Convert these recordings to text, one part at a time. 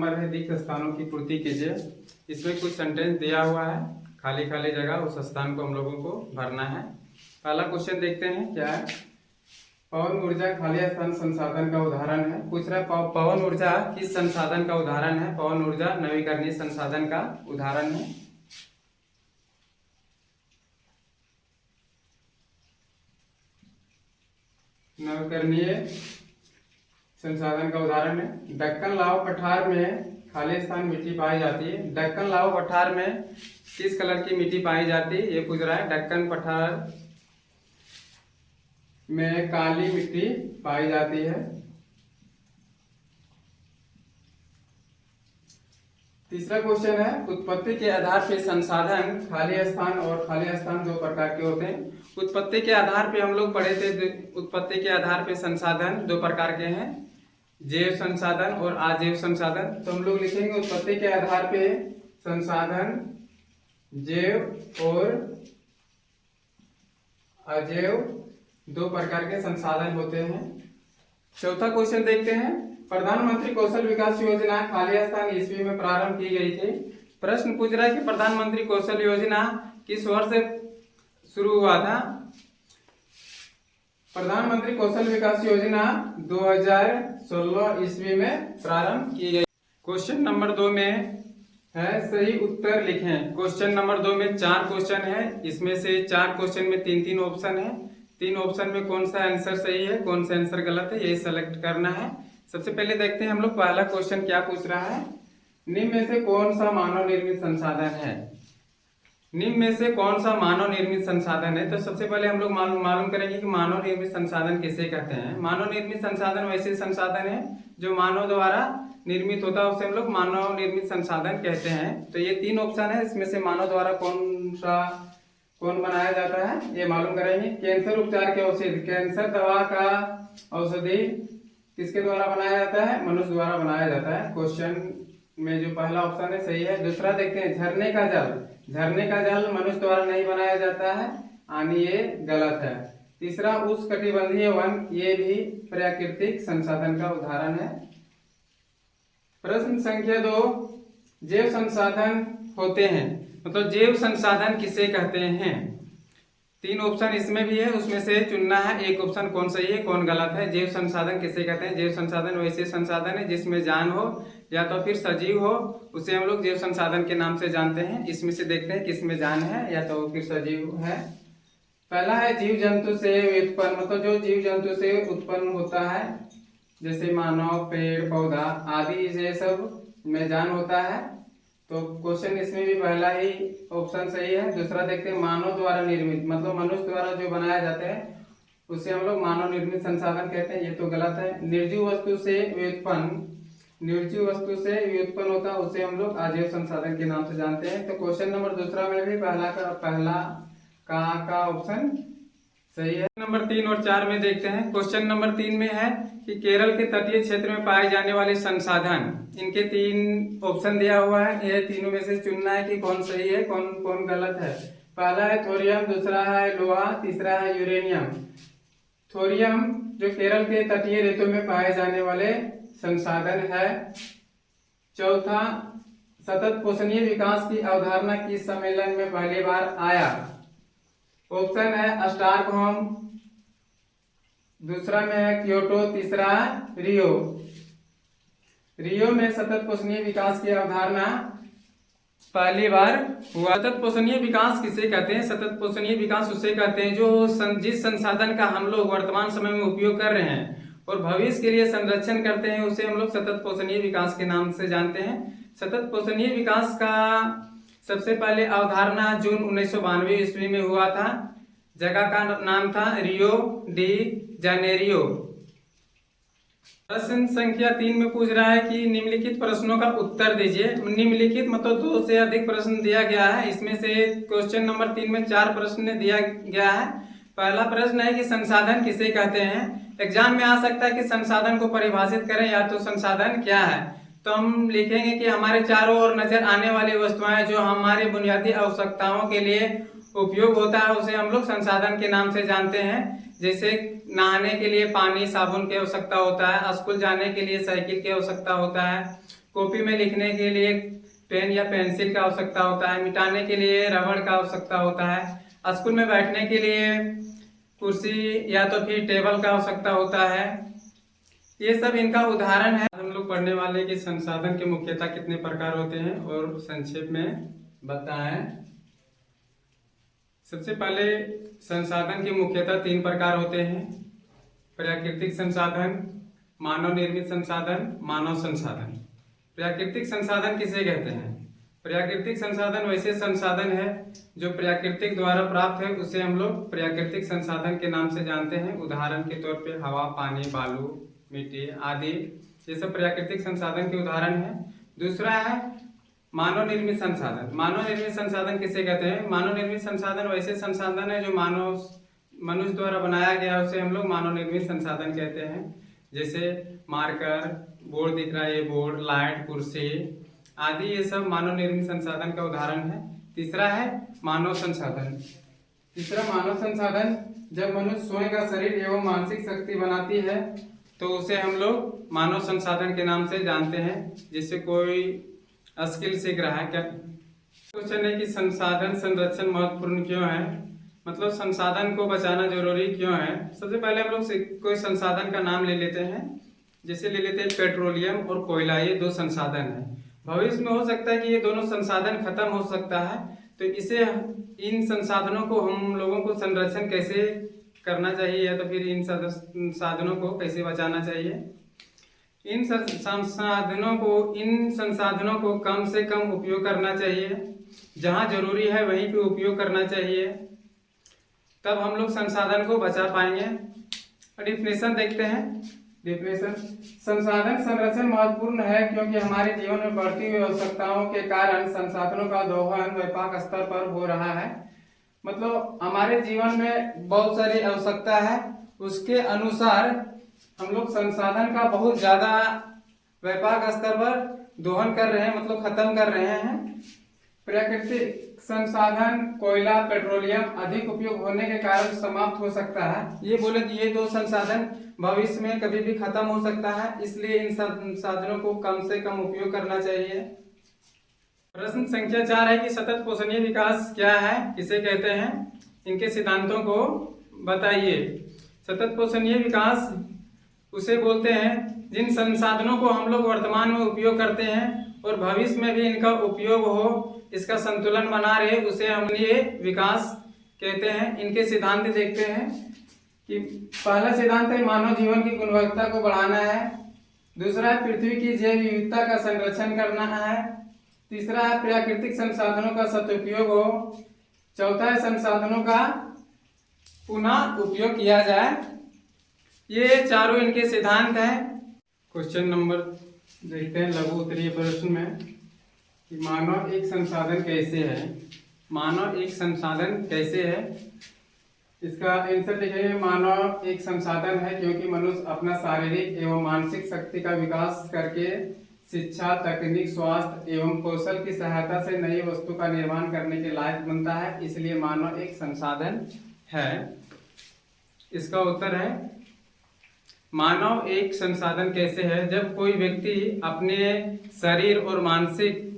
Number है रिक्त स्थानों की पूर्ति कीजिए। इसमें कुछ सेंटेंस दिया हुआ है, खाली खाली जगह उस स्थान को हम लोगों को भरना है। पहला क्वेश्चन देखते हैं क्या है। पवन ऊर्जा खाली स्थान संसाधन का उदाहरण है। पूछ रहा है पवन ऊर्जा किस संसाधन का उदाहरण है। पवन ऊर्जा नवीकरणीय संसाधन का उदाहरण है। नवीकरणीय संसाधन का उदाहरण है। दक्कन लावा पठार में खाली स्थान मिट्टी पाई जाती है। दक्कन लावा पठार में किस कलर की मिट्टी पाई जाती है, ये पूछ रहा है। दक्कन पठार में काली मिट्टी पाई जाती है। तीसरा क्वेश्चन है उत्पत्ति के आधार पे संसाधन खाली स्थान और खाली स्थान दो प्रकार के होते हैं। उत्पत्ति के आधार पे हम लोग पढ़े थे, उत्पत्ति के आधार पे संसाधन दो प्रकार के हैं, जैव संसाधन और अजैव संसाधन। तो हम लोग लिखेंगे उत्पत्ति के आधार पे संसाधन जैव और अजैव दो प्रकार के संसाधन होते हैं। चौथा क्वेश्चन देखते हैं। प्रधानमंत्री कौशल विकास योजना खाली स्थान ईस्वी में प्रारंभ की गई थी। प्रश्न पूछ रहा है कि प्रधानमंत्री कौशल योजना किस वर्ष शुरू हुआ था। प्रधानमंत्री कौशल विकास योजना 2016 ईस्वी में प्रारंभ की गई। क्वेश्चन नंबर 2 में है सही उत्तर लिखें। क्वेश्चन नंबर 2 में 4 क्वेश्चन है, इसमें से 4 क्वेश्चन में 3-3 ऑप्शन है। 3 ऑप्शन में कौन सा आंसर सही है, कौन सा आंसर गलत है, यही सेलेक्ट करना है। सबसे पहले देखते हैं हम लोग पहला क्वेश्चन क्या पूछ रहा है। निम्न में से कौन सा मानव निर्मित संसाधन है। निम्न में से कौन सा मानव निर्मित संसाधन है। तो सबसे पहले हम लोग मालूम करेंगे कि मानव निर्मित संसाधन किसे कहते हैं। मानव निर्मित संसाधन वैसे संसाधन है जो मानव द्वारा निर्मित होता है, उसे हम लोग मानव निर्मित संसाधन कहते हैं। तो ये 3 ऑप्शन है, इसमें से मानव द्वारा कौन बनाया जाता है ये मालूम करेंगे। कैंसर उपचार के औषधि, कैंसर दवा का औषधि किसके द्वारा बनाया जाता है, मनुष्य द्वारा बनाया जाता है। क्वेश्चन में जो पहला ऑप्शन है सही है। दूसरा देखते हैं झरने का जल। झरने का जल मनुष्य द्वारा नहीं बनाया जाता है, यानी ये गलत है। तीसरा उष्णकटिबंधीय वन, ये भी प्राकृतिक संसाधन का उदाहरण है। प्रश्न संख्या 2 जैव संसाधन होते हैं, मतलब जैव संसाधन किसे कहते हैं। 3 ऑप्शन इसमें भी है, उसमें से चुनना है एक ऑप्शन कौन सही है कौन गलत है। जैव संसाधन किसे कहते हैं। जैव संसाधन वैसे संसाधन है जिसमें जान हो या तो फिर सजीव हो, उसे हम लोग जैव संसाधन के नाम से जानते हैं। इसमें से देखते हैं किसमें जान है या तो फिर सजीव है। पहला है जीव जंतु से उत्पन्न, मतलब जो जीव जंतु से उत्पन्न होता है, जैसे मानव, पेड़ पौधा आदि, ये सब में जान होता है। तो क्वेश्चन इसमें भी पहला ही ऑप्शन सही है। दूसरा देखते हैं मानव द्वारा निर्मित, मतलब मनुष्य द्वारा जो बनाया जाता है उसे हम लोग मानव निर्मित संसाधन कहते हैं, ये तो गलत है। निर्जीव वस्तु से व्युत्पन्न, निर्जीव वस्तु से व्युत्पन्न होता है उसे हम लोग अजैव संसाधन के नाम से जानते हैं। तो क्वेश्चन नंबर दूसरा में भी पहला का ऑप्शन सही है। नंबर 3 और 4 में देखते हैं। क्वेश्चन नंबर 3 में है कि केरल के तटीय क्षेत्र में पाए जाने वाले संसाधन, इनके 3 ऑप्शन दिया हुआ है। ये तीनों में से चुनना है कि कौन सही है कौन गलत है। पहला है थोरियम, दूसरा है लोहा, तीसरा है यूरेनियम। थोरियम जो केरल के तटीय रेतों में पाए जाने वाले संसाधन है। चौथा सतत पोषणीय विकास की अवधारणा किस सम्मेलन में पहली बार आया। ऑप्शन है स्टॉकहोम, दूसरा में है क्योटो, तीसरा है रियो। रियो में सतत पोषणीय विकास की अवधारणा पहली बार हुआ। सतत पोषणीय विकास किसे कहते हैं। सतत पोषणीय विकास उसे कहते हैं जो जिस संसाधन का हम लोग वर्तमान समय में उपयोग कर रहे हैं और भविष्य के लिए संरक्षण करते हैं, उसे हम लोग सतत पोषणीय विकास के नाम से जानते हैं। सतत पोषणीय विकास का सबसे पहले अवधारणा जून 1992 ईस्वी में हुआ था। जगह का नाम था रियो डी जानेरियो। प्रश्न संख्या 3 में पूछ रहा है कि निम्नलिखित प्रश्नों का उत्तर दीजिए। निम्नलिखित मतलब 2 से अधिक प्रश्न दिया गया है। इसमें से क्वेश्चन नंबर 3 में 4 प्रश्न दिया गया है। पहला प्रश्न है कि संसाधन किसे कहते हैं। एग्जाम में आ सकता है कि संसाधन को परिभाषित करें या तो संसाधन क्या है। तो हम लिखेंगे कि हमारे चारों ओर नजर आने वाली वस्तुएं जो हमारी बुनियादी आवश्यकताओं के लिए उपयोग होता है, उसे हम लोग संसाधन के नाम से जानते हैं। जैसे नहाने के लिए पानी, साबुन की आवश्यकता होता है, स्कूल जाने के लिए साइकिल की आवश्यकता होता है, कॉपी में लिखने के लिए पेन या पेंसिल का आवश्यकता होता है, मिटाने के लिए रबड़ का आवश्यकता होता है, स्कूल में बैठने के लिए कुर्सी या तो फिर टेबल का आवश्यकता होता है। ये सब इनका उदाहरण है। हम लोग पढ़ने वाले कि संसाधन के मुख्यतः कितने प्रकार होते हैं और संक्षेप में बताएं। सबसे पहले संसाधन के मुख्यतः 3 प्रकार होते हैं: प्राकृतिक संसाधन, मानव निर्मित संसाधन, मानव संसाधन। प्राकृतिक संसाधन किसे कहते हैं? प्राकृतिक संसाधन वैसे संसाधन है जो प्राकृतिक द्वारा प्राप्त है, उसे हम लोग प्राकृतिक संसाधन के नाम से जानते हैं। उदाहरण के तौर पे हवा, पानी, बालू, मिट्टी आदि, ये सब प्राकृतिक संसाधन के उदाहरण है। दूसरा है मानव निर्मित संसाधन। मानव निर्मित संसाधन किसे कहते हैं? मानव निर्मित संसाधन वैसे संसाधन है जो मनुष्य द्वारा बनाया गया, उसे हम लोग मानव निर्मित संसाधन कहते हैं। जैसे मार्कर, बोर्ड दिख रहा है, ये बोर्ड, लाइट, कुर्सी आदि, ये सब मानव निर्मित संसाधन का उदाहरण है। तीसरा है मानव संसाधन। तीसरा मानव संसाधन, जब मनुष्य स्वयं का शरीर एवं मानसिक शक्ति बनाती है तो उसे हम लोग मानव संसाधन के नाम से जानते हैं। जैसे कोई स्किल सीख रहा है, क्या क्वेश्चन है कि संसाधन संरक्षण महत्वपूर्ण क्यों है, मतलब संसाधन को बचाना जरूरी क्यों है। सबसे पहले हम लोग कोई संसाधन का नाम ले लेते हैं। जैसे ले लेते हैं पेट्रोलियम और कोयला, ये 2 संसाधन है। भविष्य में हो सकता है कि ये दोनों संसाधन खत्म हो सकता है, तो इसे इन संसाधनों को हम लोगों को संरक्षण कैसे करना चाहिए या तो फिर इन संसाधनों को कैसे बचाना चाहिए। इन संसाधनों को कम से कम उपयोग करना चाहिए, जहां जरूरी है वहीं पे उपयोग करना चाहिए, तब हम लोग संसाधन को बचा पाएंगे। डिफिनेशन देखते हैं। डिफिनेशन: संसाधन संरक्षण महत्वपूर्ण है क्योंकि हमारे जीवन में बढ़ती हुई आवश्यकताओं के कारण संसाधनों का दोहन व्यापक स्तर पर हो रहा है। मतलब हमारे जीवन में बहुत सारी आवश्यकता है, उसके अनुसार हम लोग संसाधन का बहुत ज्यादा व्यापक स्तर पर दोहन कर रहे हैं, मतलब खत्म कर रहे हैं। प्राकृतिक संसाधन कोयला, पेट्रोलियम अधिक उपयोग होने के कारण समाप्त हो सकता है। ये बोले कि ये 2 संसाधन भविष्य में कभी भी खत्म हो सकता है, इसलिए इन संसाधनों को कम से कम उपयोग करना चाहिए। प्रश्न संख्या 4 है कि सतत पोषणीय विकास क्या है, किसे कहते हैं, इनके सिद्धांतों को बताइए। सतत पोषणीय विकास उसे बोलते हैं जिन संसाधनों को हम लोग वर्तमान में उपयोग करते हैं और भविष्य में भी इनका उपयोग हो, इसका संतुलन बना रहे, उसे हम ये विकास कहते हैं। इनके सिद्धांत देखते हैं कि पहला सिद्धांत है मानव जीवन की गुणवत्ता को बढ़ाना है। दूसरा है पृथ्वी की जैव विविधता का संरक्षण करना है। तीसरा है प्राकृतिक संसाधनों का सदुपयोग हो। चौथा है संसाधनों का पुनः उपयोग किया जाए। ये चारों इनके सिद्धांत हैं। क्वेश्चन नंबर देखते हैं लघु उत्तरीय प्रश्न में कि मानव एक संसाधन कैसे है। मानव एक संसाधन कैसे है, इसका आंसर लिखेंगे। मानव एक संसाधन है क्योंकि मनुष्य अपना शारीरिक एवं मानसिक शक्ति का विकास करके शिक्षा, तकनीक, स्वास्थ्य एवं कौशल की सहायता से नई वस्तु का निर्माण करने के लायक बनता है, इसलिए मानव एक संसाधन है। इसका उत्तर है मानव एक संसाधन कैसे है, जब कोई व्यक्ति अपने शरीर और मानसिक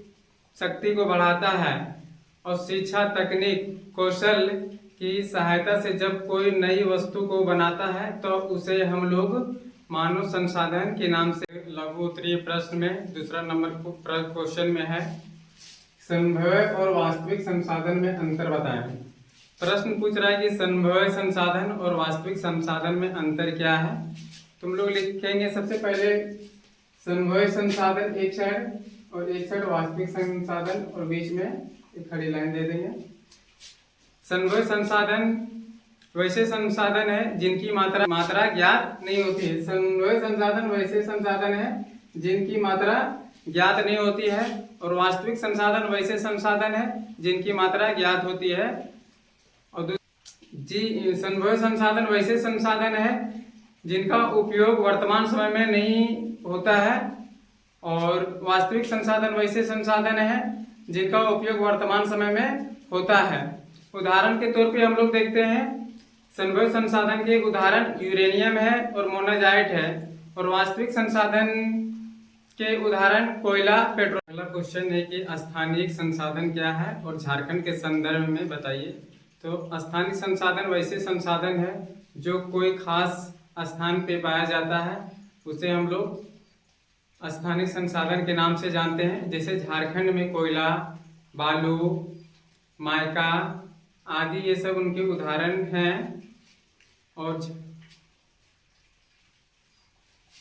शक्ति को बढ़ाता है और शिक्षा, तकनीक, कौशल की सहायता से जब कोई नई वस्तु को बनाता है तो उसे हम लोग मानव संसाधन के नाम से। लघु उत्तरीय प्रश्न में दूसरा नंबर क्वेश्चन में है संभाव्य और वास्तविक संसाधन में अंतर बताएं। प्रश्न पूछ रहा है कि संभाव्य संसाधन और वास्तविक संसाधन में अंतर क्या है। तुम लोग लिखेंगे सबसे पहले संभाव्य संसाधन एक साइड और एक साइड वास्तविक संसाधन और बीच में एक खड़ी लाइन दे देंगे। संभाव्य संसाधन वैसे संसाधन है जिनकी मात्रा ज्ञात नहीं होती है। संभाव्य संसाधन वैसे संसाधन है जिनकी मात्रा ज्ञात नहीं होती है, और वास्तविक संसाधन वैसे संसाधन है जिनकी मात्रा ज्ञात होती है। और संभाव्य संसाधन वैसे संसाधन है जिनका उपयोग वर्तमान समय में नहीं होता है, और वास्तविक संसाधन वैसे संसाधन है जिनका उपयोग वर्तमान समय में होता है। उदाहरण के तौर पे हम लोग देखते हैं संभाव्य संसाधन के एक उदाहरण यूरेनियम है और मोनाजाइट है, और वास्तविक संसाधन के उदाहरण कोयला, पेट्रोल। अगला क्वेश्चन है कि स्थानीय संसाधन क्या है और झारखंड के संदर्भ में बताइए। तो स्थानीय संसाधन वैसे संसाधन है जो कोई खास स्थान पे पाया जाता है, उसे हम लोग स्थानीय संसाधन के नाम से जानते हैं। जैसे झारखंड में कोयला, बालू, माइका आदि ये सब उनके उदाहरण हैं। और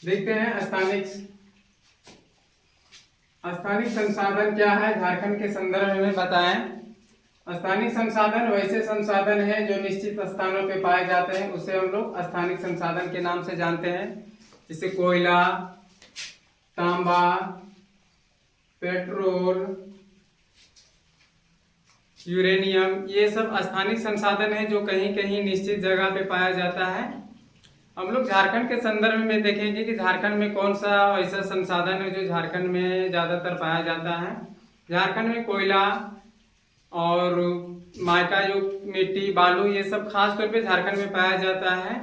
देखते हैं स्थानीय संसाधन क्या है, झारखंड के संदर्भ में बताएं। स्थानीय संसाधन वैसे संसाधन है जो निश्चित स्थानों पे पाए जाते हैं, उसे हम लोग स्थानीय संसाधन के नाम से जानते हैं। जैसे कोयला, तांबा, पेट्रोल, यूरेनियम, ये सब स्थानिक संसाधन है जो कहीं कहीं निश्चित जगह पे पाया जाता है। हम लोग झारखंड के संदर्भ में देखेंगे कि झारखंड में कौन सा ऐसा संसाधन है जो झारखंड में ज्यादातर पाया जाता है। झारखंड में कोयला और माइका युक्त मिट्टी, बालू, ये सब खास तौर पे झारखंड में पाया जाता है।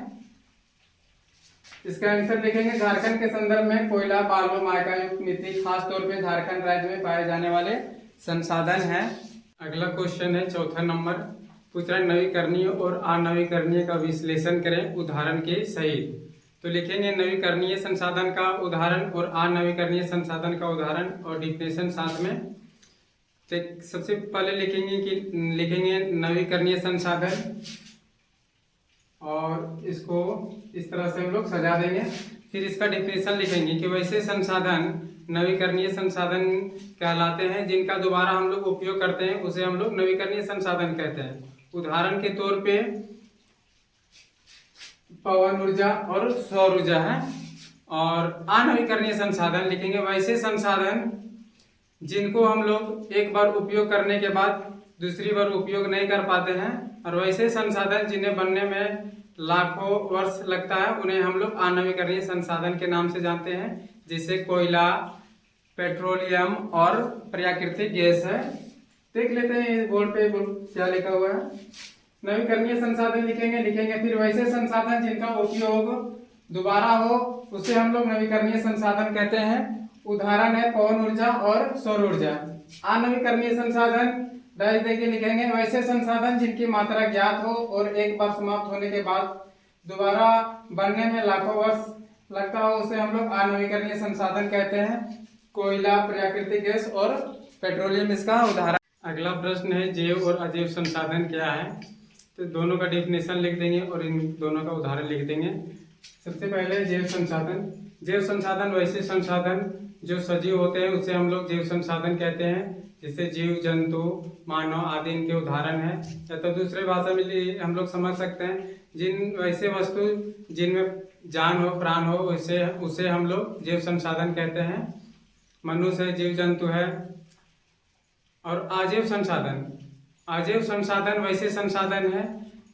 इसका आंसर लिखेंगे झारखंड के संदर्भ में कोयला, बालू, माइका युक्त मिट्टी खास तौर पे झारखंड राज्य में पाए जाने वाले संसाधन है। अगला क्वेश्चन है चौथा नंबर, पूछ रहा है नवीकरणीय और अनवीकरणीय का विश्लेषण करें उदाहरण के सहित। तो लिखेंगे नवीकरणीय संसाधन का उदाहरण और अनवीकरणीय संसाधन का उदाहरण और डिफिनेशन साथ में। तो सबसे पहले लिखेंगे नवीकरणीय संसाधन और इसको इस तरह से हम लोग सजा देंगे। फिर इसका डिफिनेशन लिखेंगे कि वैसे संसाधन नवीकरणीय संसाधन कहलाते हैं जिनका दोबारा हम लोग उपयोग करते हैं, उसे हम लोग नवीकरणीय संसाधन कहते हैं। उदाहरण के तौर पे पवन ऊर्जा और सौर ऊर्जा है। और अनवीकरणीय संसाधन लिखेंगे वैसे संसाधन जिनको हम लोग एक बार उपयोग करने के बाद दूसरी बार उपयोग नहीं कर पाते हैं, और वैसे संसाधन जिन्हें बनने में लाखों वर्ष लगता है उन्हें हम लोग अनवीकरणीय संसाधन के नाम से जानते हैं। जैसे कोयला, पेट्रोलियम और प्राकृतिक गैस है। देख लेते हैं इस बोर्ड पे क्या लिखा हुआ है। नवीकरणीय संसाधन लिखेंगे फिर वैसे संसाधन जिनका उपयोग दोबारा हो उसे हम लोग नवीकरणीय संसाधन कहते हैं। उदाहरण है पवन ऊर्जा और सौर ऊर्जा। अनवीकरणीय संसाधन डायरेक्ट देखिए लिखेंगे वैसे संसाधन जिनकी मात्रा ज्ञात हो और एक बार समाप्त होने के बाद दोबारा बनने में लाखों वर्ष लगता हो, उसे हम लोग अनवीकरणीय संसाधन कहते हैं। कोयला, प्राकृतिक गैस और पेट्रोलियम इसका उदाहरण। अगला प्रश्न है जैव और अजैव संसाधन क्या है। तो दोनों का डेफिनेशन लिख देंगे और इन दोनों का उदाहरण लिख देंगे। सबसे पहले जैव संसाधन। जैव संसाधन वैसे संसाधन जो सजीव होते हैं उसे हम लोग जैव संसाधन कहते हैं। जैसे जीव, जंतु, मानव आदि इनके उदाहरण है। या तो दूसरे भाषा में हम लोग समझ सकते हैं जिन वैसे वस्तु जिनमें जान हो, प्राण हो, उसे हम लोग जैव संसाधन कहते हैं। मनुष्य है, जीव जंतु है। और अजैव संसाधन वैसे संसाधन है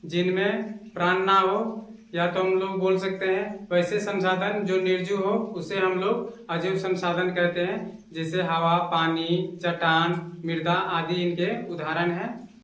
जिनमें प्राण ना हो, या तो हम लोग बोल सकते हैं वैसे संसाधन जो निर्जीव हो उसे हम लोग अजैव संसाधन कहते हैं। जैसे हवा, पानी, चट्टान, मृदा आदि इनके उदाहरण हैं।